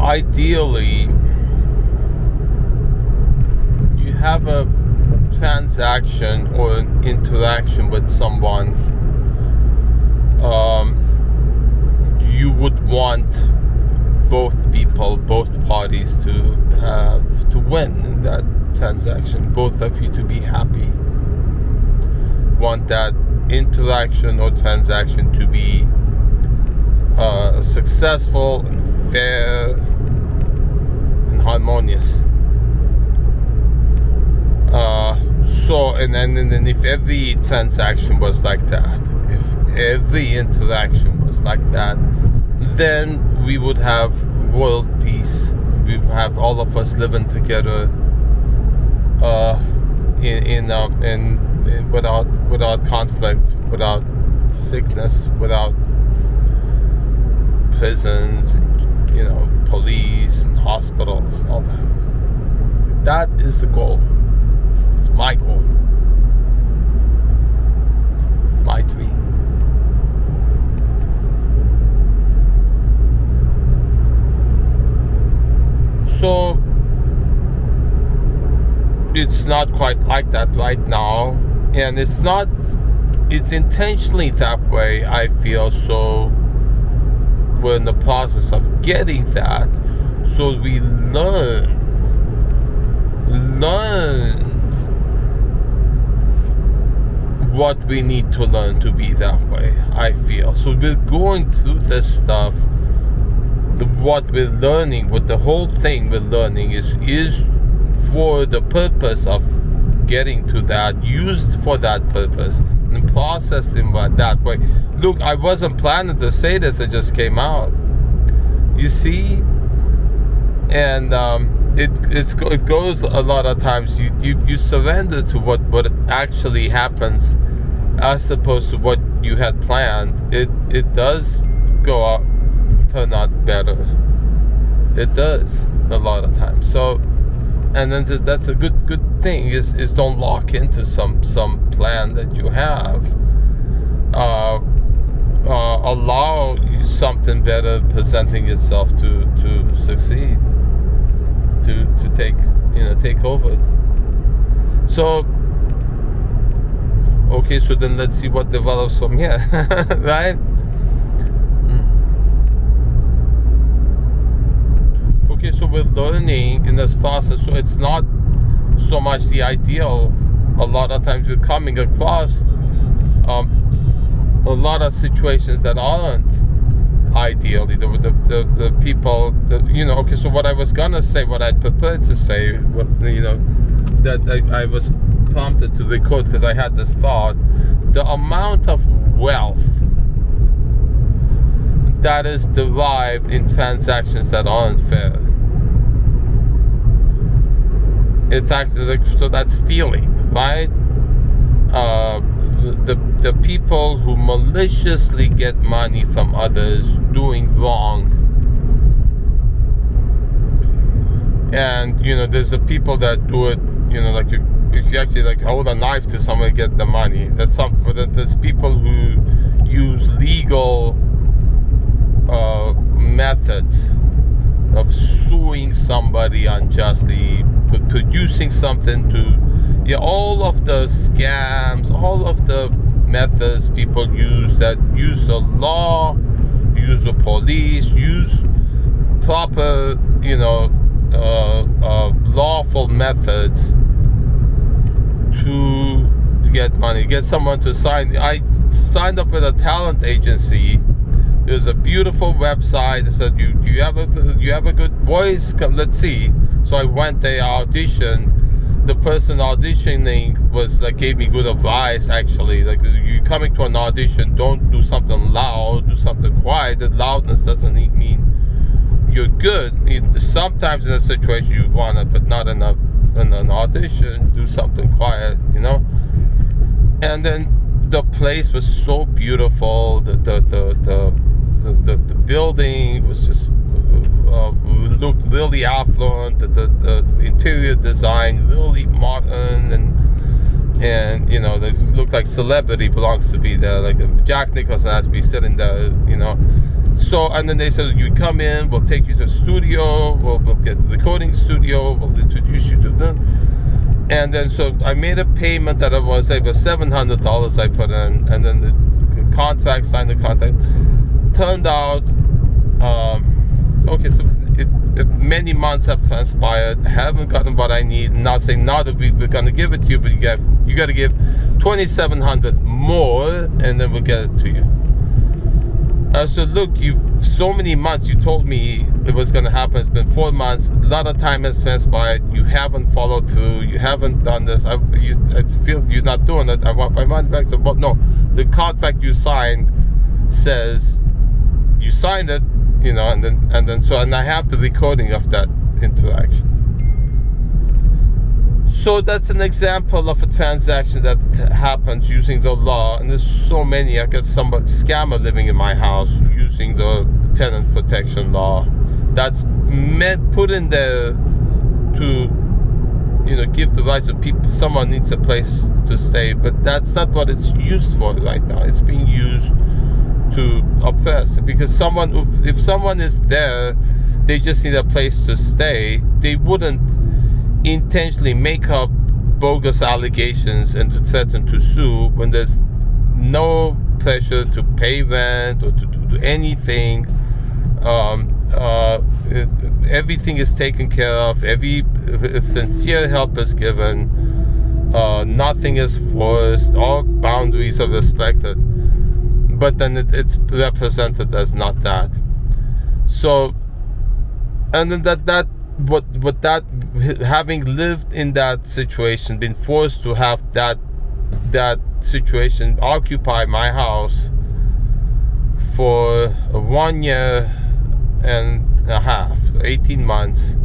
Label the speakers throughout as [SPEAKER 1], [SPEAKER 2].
[SPEAKER 1] ideally, you have a transaction or an interaction with someone. You would want both parties to win in that transaction, both of you to be happy. Want that interaction or transaction to be successful and fair and harmonious. And then if every transaction was like that, if every interaction was like that, then we would have world peace. We would have all of us living together without conflict, without sickness, without prisons, and, police and hospitals and all that. That is the goal. It's my goal. My dream. So it's not quite like that right now, and it's intentionally that way, I feel. So we're in the process of getting that, so we learn what we need to learn to be that way, I feel. So we're going through this stuff. What we're learning, what the whole thing we're learning is for the purpose of getting to that, used for that purpose, and processing that way. Look, I wasn't planning to say this, it just came out. You see? And it goes a lot of times, you surrender to what actually happens as opposed to what you had planned. It does turn out better. It does a lot of times. So, and then that's a good thing is don't lock into some plan that you have. Allow something better presenting itself to succeed, to take over. So okay, so then let's see what develops from here. Right? Okay, so we're learning in this process, so it's not so much the ideal. A lot of times we're coming across a lot of situations that aren't ideally the people okay, so what I was gonna say, what I'd prepared to say, that I was prompted to record because I had this thought: the amount of wealth that is derived in transactions that aren't fair, it's actually so that's stealing, right? The people who maliciously get money from others doing wrong, and there's the people that do it, like if you actually like hold a knife to someone to get the money, that's something. But there's people who use legal methods of suing somebody unjustly, producing something to, all of the scams, all of the methods people use that use the law, use the police, use proper, lawful methods to get money, get someone to sign. I signed up with a talent agency. It was a beautiful website. They said, you have a good voice? Come, let's see. So I went there, auditioned. The person auditioning was gave me good advice, actually. Like, you coming to an audition, don't do something loud, do something quiet. The loudness doesn't mean you're good. Sometimes in a situation you want it, but not in an audition. Do something quiet, And then the place was so beautiful. The building was just looked really affluent. The interior design really modern, and they looked like celebrity belongs to be there. Like Jack Nicholson has to be sitting there, So, and then they said, you come in, we'll take you to the studio, we'll get the recording studio, we'll introduce you to them. And then, so I made a payment that was $700 I put in, and then the contract, signed the contract. Turned out, okay, so many months have transpired, haven't gotten what I need, and now saying, now that we're going to give it to you, but you got to give $2,700 more, and then we'll get it to you. So look, you've so many months, you told me it was going to happen. It's been 4 months. A lot of time has transpired. You haven't followed through. You haven't done this. It feels you're not doing it. I want my money back. So, but no, the contract you signed says you signed it, you know, and I have the recording of that interaction. So that's an example of a transaction that happens using the law, and there's so many. I got some scammer living in my house using the tenant protection law. That's put in there to, you know, give the rights of people. Someone needs a place to stay, but that's not what it's used for right now. It's being used to oppress, because if someone is there, they just need a place to stay. They wouldn't intentionally make up bogus allegations and to threaten to sue when there's no pressure to pay rent or to do anything. Everything is taken care of. Every sincere help is given. Nothing is forced. All boundaries are respected. But then it's represented as not that. So, and then that having lived in that situation, been forced to have that situation occupy my house for 1 year and a half, 18 months,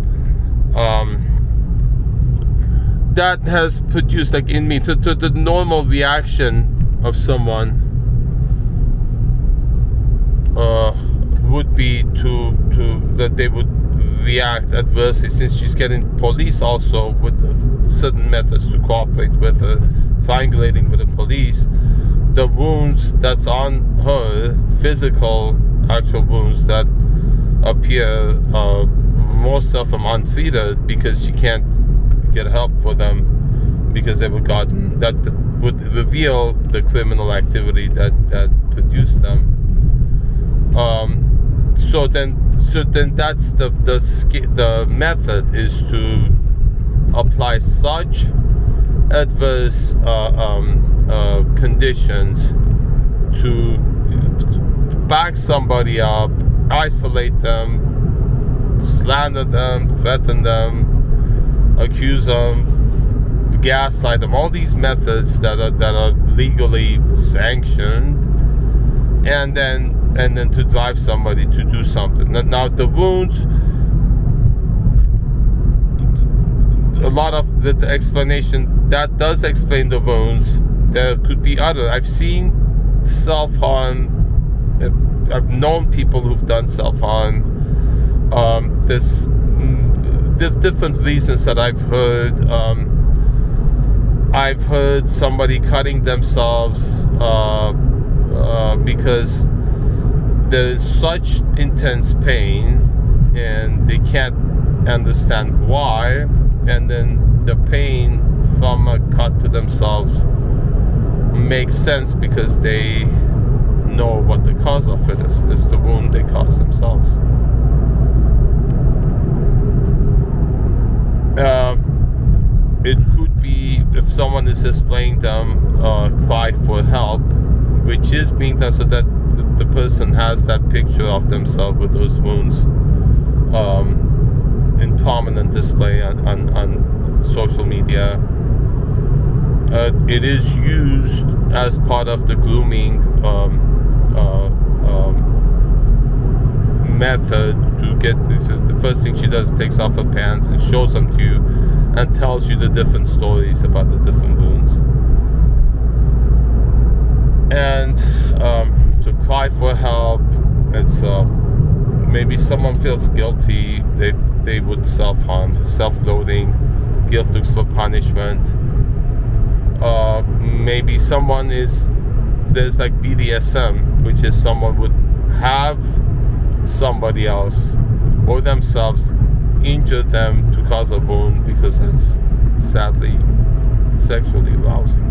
[SPEAKER 1] that has produced, like, in me, to the normal reaction of someone would be to that they would react adversely, since she's getting police also with certain methods to cooperate with her, triangulating with the police. The wounds that's on her, physical actual wounds that appear, most of them untreated because she can't get help for them because they were gotten, that would reveal the criminal activity that produced them. So then that's the method, is to apply such adverse conditions to back somebody up, isolate them, slander them, threaten them, accuse them, gaslight them. All these methods that are legally sanctioned, and then to drive somebody to do something. Now the wounds, a lot of the explanation that does explain the wounds. There could be other. I've seen self-harm. I've known people who've done self-harm. There's different reasons that I've heard. I've heard somebody cutting themselves because there's such intense pain and they can't understand why, and then the pain from a cut to themselves makes sense because they know what the cause of it is. It's the wound they cause themselves. It could be if someone is displaying them cry for help, which is being done so that the person has that picture of themselves with those wounds in prominent display on social media. It is used as part of the grooming method to get. The first thing she does is takes off her pants and shows them to you and tells you the different stories about the different wounds. And to cry for help, it's maybe someone feels guilty, they would self-harm, self-loathing, guilt looks for punishment. Maybe someone there's like BDSM, which is someone would have somebody else or themselves, injure them to cause a wound, because that's sadly sexually arousing.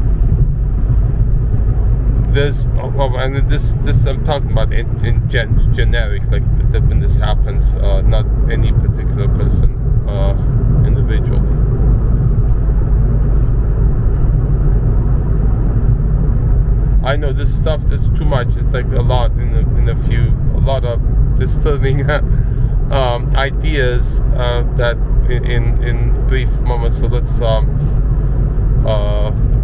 [SPEAKER 1] There's, and this I'm talking about in generic, like when this happens, not any particular person individually. I know this stuff is too much. It's like a lot a lot of disturbing ideas that in brief moments. So let's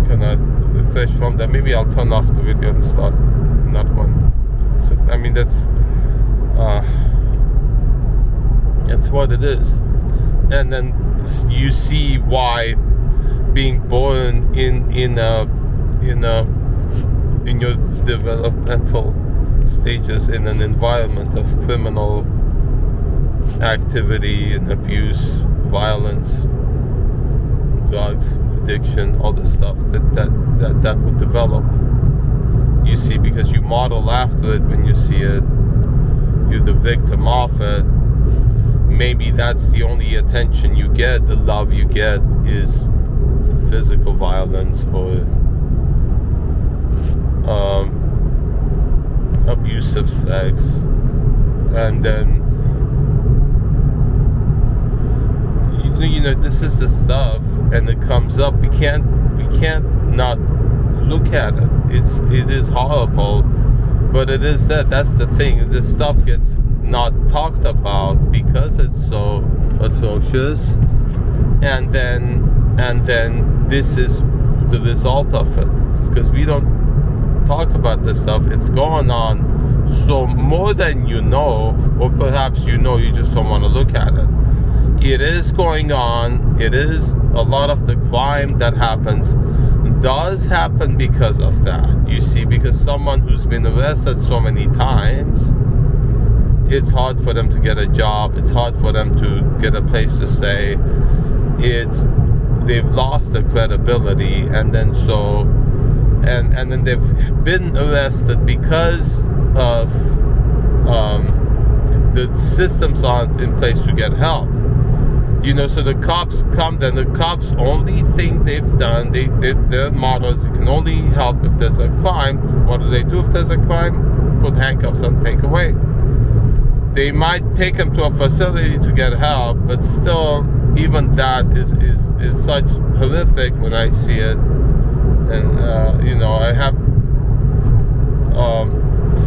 [SPEAKER 1] kind of refresh from that. Maybe I'll turn off the video and start another one. So I mean that's what it is. And then you see why being born in your developmental stages in an environment of criminal activity and abuse, violence, drugs, addiction, all the stuff that would develop. You see, because you model after it when you see it, you're the victim of it. Maybe that's the only attention you get, the love you get is physical violence or abusive sex, and then you know this is the stuff, and it comes up. We can't not look at it. It is horrible, but it is that's the thing. This stuff gets not talked about because it's so atrocious, and then this is the result of it, because we don't talk about this stuff. It's going on, so more than you know, or perhaps you know, you just don't want to look at it. It is going on. It is a lot of the crime that happens does happen because of that. You see, because someone who's been arrested so many times, it's hard for them to get a job. It's hard for them to get a place to stay. They've lost their credibility, and then and then they've been arrested because of the systems aren't in place to get help. You know, so the cops come, then the cops only thing they've done, their motto is you can only help if there's a crime. What do they do if there's a crime? Put handcuffs on, take away. They might take them to a facility to get help, but still, even that is such horrific when I see it. And you know, I have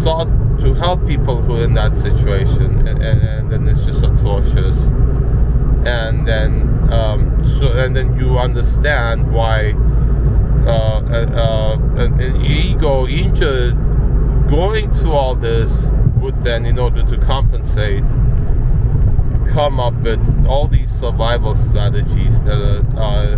[SPEAKER 1] sought to help people who are in that situation, and then it's just atrocious. And then and then you understand why an ego injured going through all this would then, in order to compensate, come up with all these survival strategies that are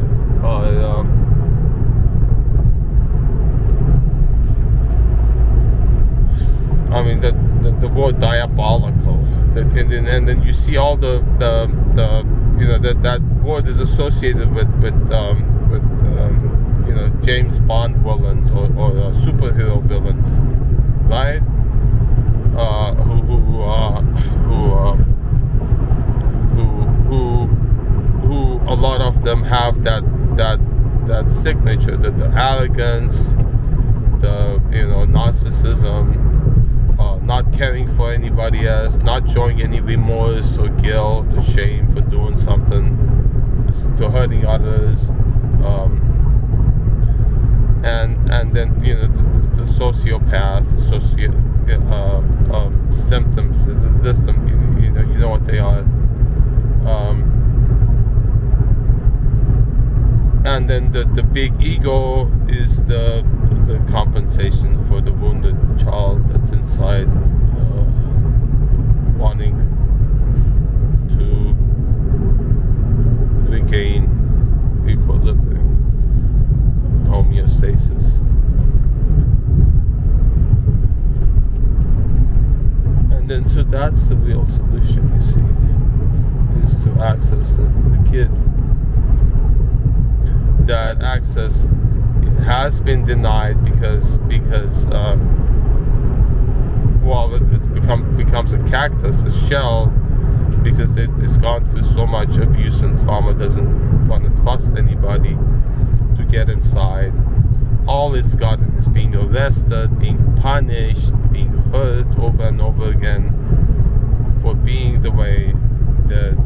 [SPEAKER 1] I mean the word diabolical. And then you see all the you know that word is associated with you know, James Bond villains or superhero villains, right? Who a lot of them have that signature, the arrogance, the, you know, narcissism, not caring for anybody else, not showing any remorse or guilt or shame for doing something, to hurting others, and then, you know, the sociopath, symptoms, you know what they are, and then the big ego is the compensation for the wounded child that's inside, wanting to regain equilibrium, homeostasis. And then, so that's the real solution, you see, is to access the kid. That access has been denied because well, it becomes a cactus, a shell, because it's gone through so much abuse and trauma, doesn't want to trust anybody to get inside. All it's gotten is being arrested, being punished, being hurt over and over again for being the way that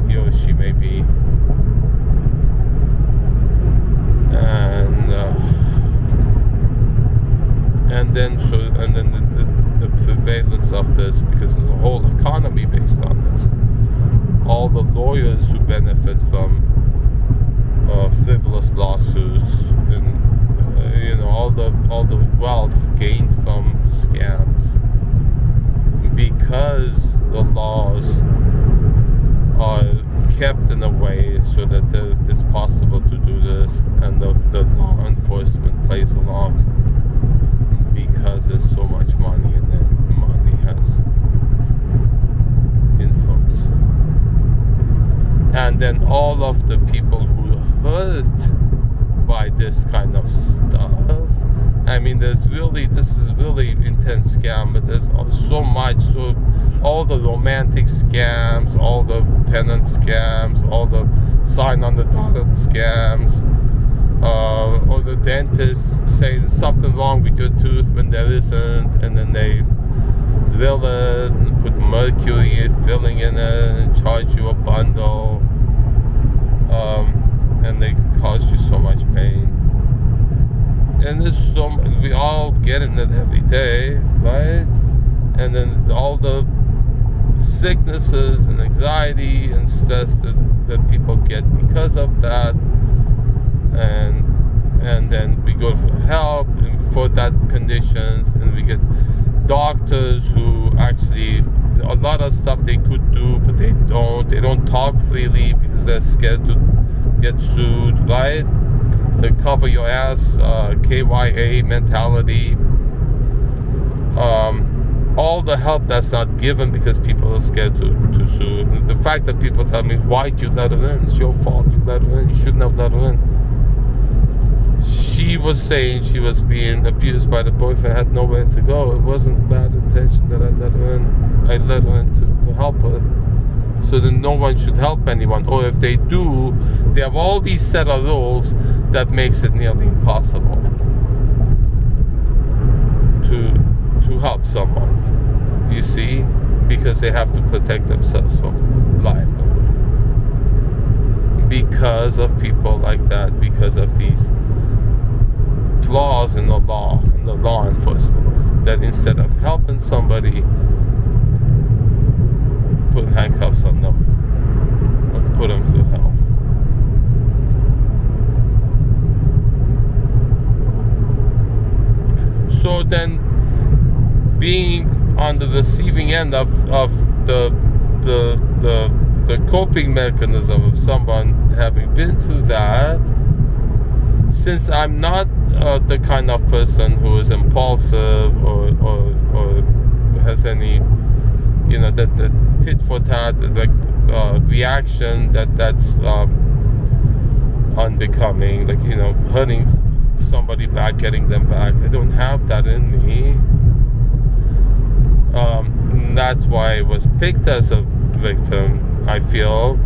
[SPEAKER 1] he or she may be. And then the prevalence of this, because there's a whole economy based on this. All the lawyers who benefit from frivolous lawsuits, and all the wealth gained from scams, because the laws are kept in a way so that it's possible to do this, and the law enforcement plays along, because there's so much money in it. Money has influence. And then all of the people who hurt by this kind of stuff, I mean, this is really intense scam, but there's so much. So all the romantic scams, all the tenant scams, all the sign on the dotted scams, or the dentist say there's something wrong with your tooth when there isn't, and then they drill it and put mercury filling in it and charge you a bundle, and they cause you so much pain. And there's we all get in it every day, right? And then all the sicknesses and anxiety and stress that people get because of that, and then we go for help for that conditions, and we get doctors who actually, a lot of stuff they could do, but they don't talk freely because they're scared to get sued, right? The cover your ass, KYA mentality, all the help that's not given because people are scared to sue. The fact that people tell me, why'd you let her in? It's your fault, you let her in, you shouldn't have let her in. She was saying she was being abused by the boyfriend, had nowhere to go. It wasn't bad intention that I let her in. I let her in to help her. So then no one should help anyone. Or if they do, they have all these set of rules that makes it nearly impossible to help someone. You see? Because they have to protect themselves from liability. Because of people like that, because of these flaws in the law enforcement, that instead of helping somebody, put handcuffs on them and put them through hell. So then, being on the receiving end of the coping mechanism of someone having been through that, since I'm not the kind of person who is impulsive or has any, that tit for tat, reaction that's unbecoming, hurting somebody back, getting them back. I don't have that in me. That's why I was picked as a victim, I feel.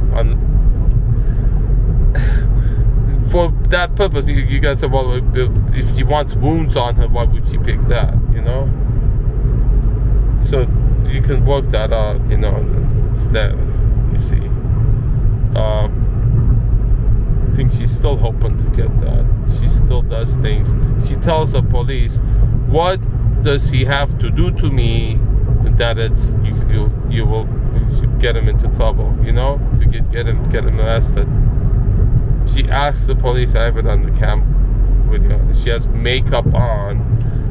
[SPEAKER 1] For that purpose, you guys say, well, if she wants wounds on her, why would she pick that, So you can work that out, it's there, you see. I think she's still hoping to get that. She still does things. She tells the police, what does he have to do to me that it's you should get him into trouble, to get him arrested. She asks the police, I have it on the cam video, she has makeup on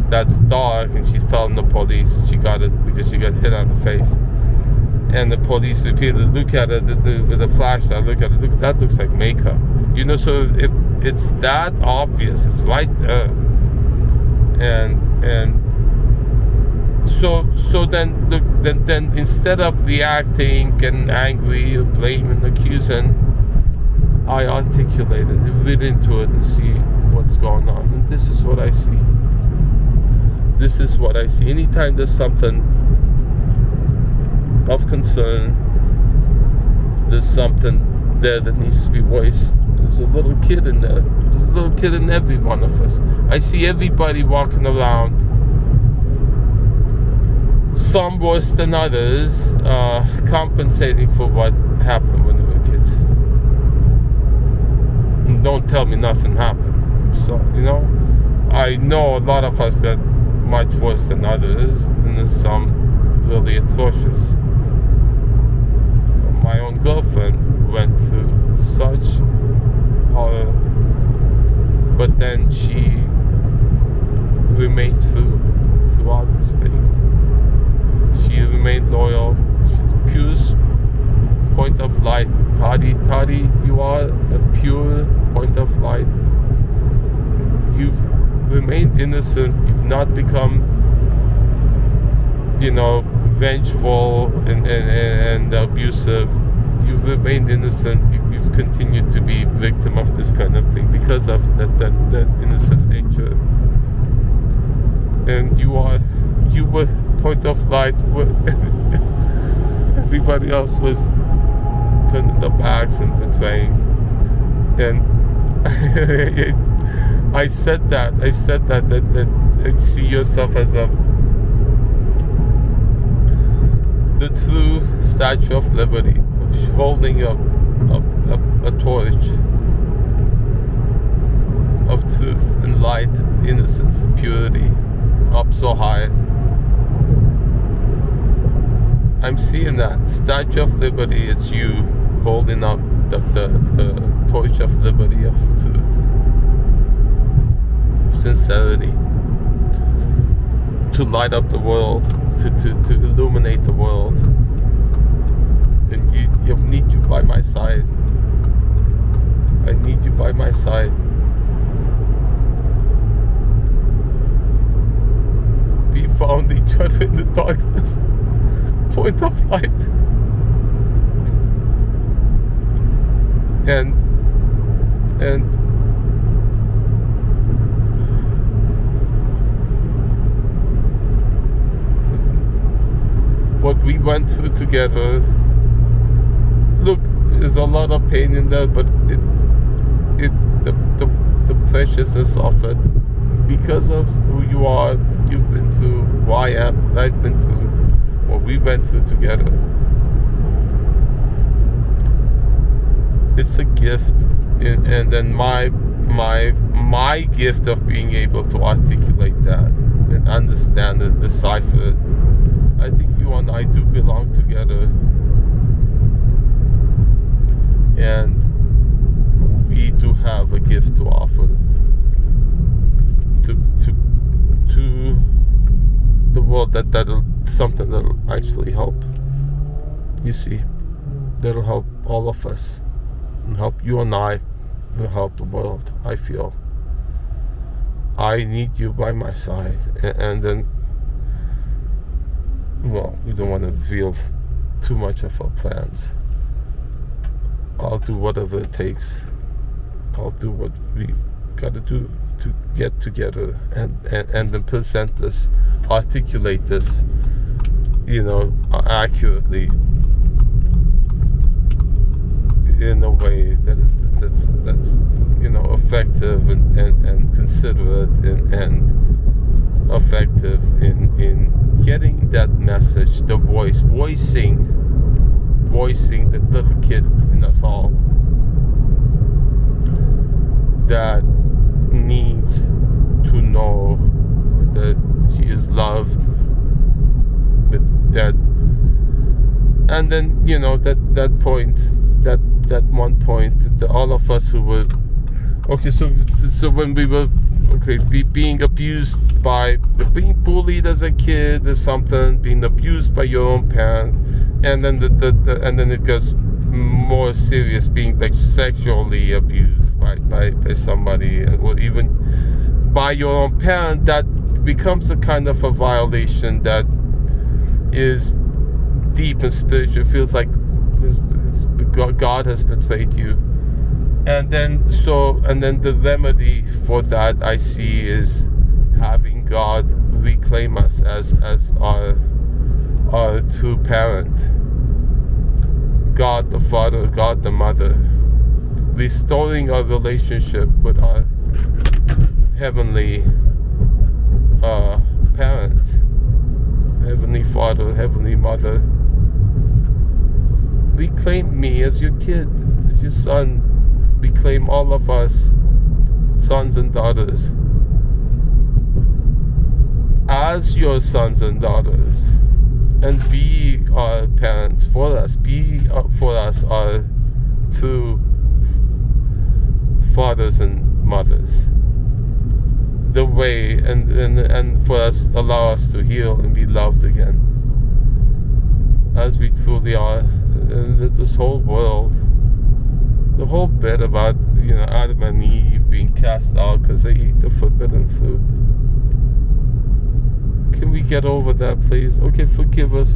[SPEAKER 1] that's dark, and she's telling the police she got it because she got hit on the face. And the police repeatedly look at it with a flashlight, look, that looks like makeup. So if it's that obvious, it's right there. And so then instead of reacting, getting angry, or blaming, accusing, I articulated it, read into it, and see what's going on. And this is what I see. This is what I see. Anytime there's something of concern, there's something there that needs to be voiced. There's a little kid in there. There's a little kid in every one of us. I see everybody walking around, some worse than others, compensating for what happened when they were kids. And don't tell me nothing happened. So, I know a lot of us got much worse than others, and there's some really atrocious. My own girlfriend went through such horror, but then she remained throughout this thing. She remained loyal. She's pure point of light. Tadi, you are a pure point of light. You've remained innocent. You've not become, vengeful and abusive. You've remained innocent. You've continued to be victim of this kind of thing because of that innocent nature. And you were point of light where everybody else was turning their backs and betraying. And I said that I see yourself as the true Statue of Liberty, holding a torch of truth and light, innocence, purity, up so high. I'm seeing that Statue of Liberty. It's you holding up the torch of liberty, of truth, sincerity, to light up the world, to illuminate the world. And you need you by my side. I need you by my side. We found each other in the darkness. Point of light. And what we went through together, look, there's a lot of pain in there, but the preciousness of it, because of who you are, you've been through, who I am, what I've been through, what we went through together. It's a gift, and then my gift of being able to articulate that and understand it, decipher it. I think you and I do belong together, and we do have a gift to offer to the world. That'll something that'll actually help. You see, that'll help all of us. And help you and I, will help the world. I feel I need you by my side, and then, well, we don't want to reveal too much of our plans. I'll do whatever it takes. I'll do what we gotta do to get together and then present this, articulate this, accurately, in a way that's effective and considerate and effective in getting that message, the voicing the little kid in us all that needs to know that she is loved, that and then that point, that one point, all of us who were so when we were being abused being bullied as a kid or something, being abused by your own parents, and then and then it goes more serious, being like sexually abused by somebody, or even by your own parent, that becomes a kind of a violation that is deep and spiritual. It feels like God has betrayed you. And then the remedy for that I see is having God reclaim us as our true parent. God the Father, God the Mother, restoring our relationship with our heavenly parent, Heavenly Father, Heavenly Mother. Reclaim me as your kid, as your son. Reclaim all of us, sons and daughters, as your sons and daughters, and be our parents for us. Be for us our true fathers and mothers. The way, and for us, allow us to heal and be loved again, as we truly are. And this whole world, the whole bit about Adam and Eve being cast out because they eat the forbidden fruit. Can we get over that, please? Okay, forgive us.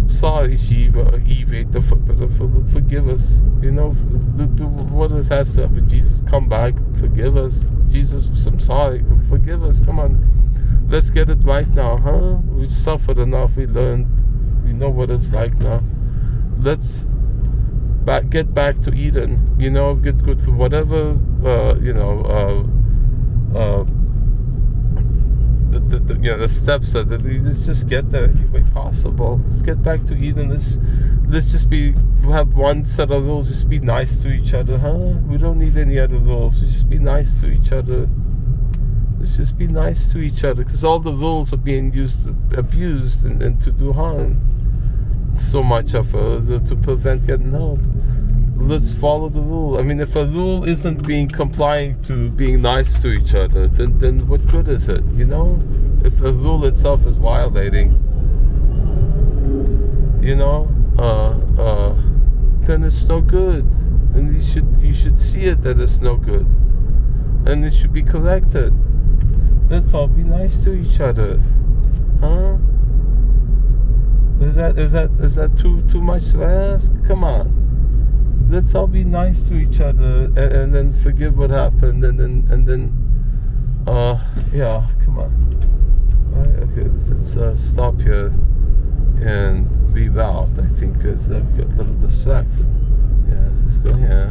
[SPEAKER 1] Sorry, Eve ate the forbidden fruit. Forgive us. Do what has to happen. Jesus, come back. Forgive us. Jesus, I'm sorry. Forgive us. Come on. Let's get it right now, huh? We suffered enough. We learned. We know what it's like now. Let's get back to Eden. Get good to whatever. The steps that let's just get there any way possible. Let's get back to Eden. Let's just have one set of rules. Just be nice to each other, huh? We don't need any other rules. Just be nice to each other. Let's just be nice to each other, because all the rules are being abused and to do harm. So much of to prevent getting help. Let's follow the rule. I mean, if a rule isn't complying to being nice to each other, then what good is it? If a rule itself is violating, then it's no good, and you should see it that it's no good, and it should be corrected. Let's all be nice to each other, huh? Is that too much to ask? Come on. Let's all be nice to each other and then forgive what happened and then come on. Right, okay, let's stop here and reroute, I think, because I've got a little distracted. Yeah, let's go here.